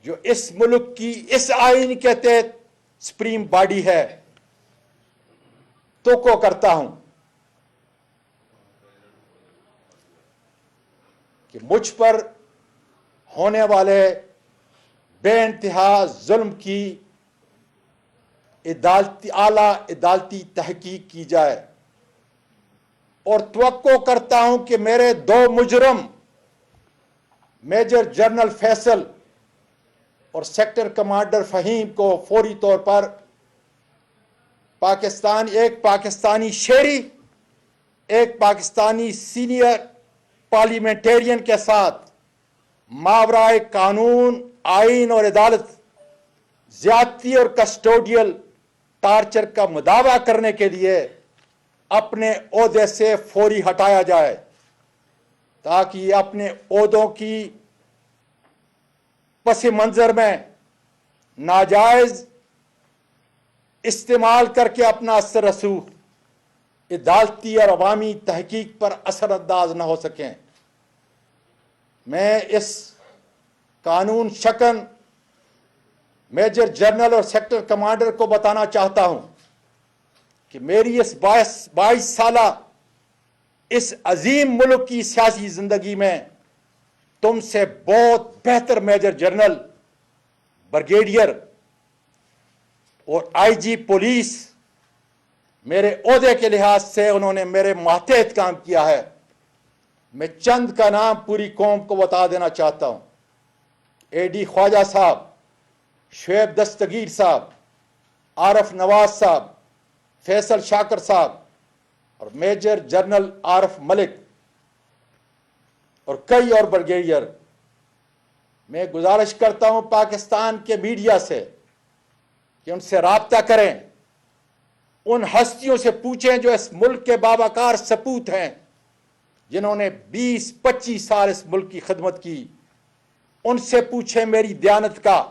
جو اس ملک کی اس آئین کے تحت سپریم باڈی ہے، توقع کرتا ہوں کہ مجھ پر ہونے والے بے انتہا ظلم کی اعلیٰ عدالتی تحقیق کی جائے، اور توقع کرتا ہوں کہ میرے دو مجرم میجر جنرل فیصل اور سیکٹر کمانڈر فہیم کو فوری طور پر ایک پاکستانی شہری، ایک پاکستانی سینئر پارلیمنٹرین کے ساتھ ماورائے قانون، آئین اور عدالت زیادتی اور کسٹوڈیل ٹارچر کا مداوع کرنے کے لیے اپنے عہدے سے فوری ہٹایا جائے، تاکہ یہ اپنے عہدوں کی پس منظر میں ناجائز استعمال کر کے اپنا اثر رسوخ عدالتی اور عوامی تحقیق پر اثر انداز نہ ہو سکیں۔ میں اس قانون شکن میجر جنرل اور سیکٹر کمانڈر کو بتانا چاہتا ہوں کہ میری اس 22 سالہ اس عظیم ملک کی سیاسی زندگی میں تم سے بہت بہتر میجر جنرل، بریگیڈیئر اور آئی جی پولیس میرے عہدے کے لحاظ سے انہوں نے میرے ماتحت کام کیا ہے۔ میں چند کا نام پوری قوم کو بتا دینا چاہتا ہوں: اے ڈی خواجہ صاحب، شعیب دستگیر صاحب، عارف نواز صاحب، فیصل شاکر صاحب اور میجر جنرل عارف ملک اور کئی اور بریگیڈیئر۔ میں گزارش کرتا ہوں پاکستان کے میڈیا سے کہ ان سے رابطہ کریں، ان ہستیوں سے پوچھیں جو اس ملک کے باوقار سپوت ہیں، جنہوں نے 20-25 سال اس ملک کی خدمت کی۔ ان سے پوچھیں میری دیانت کا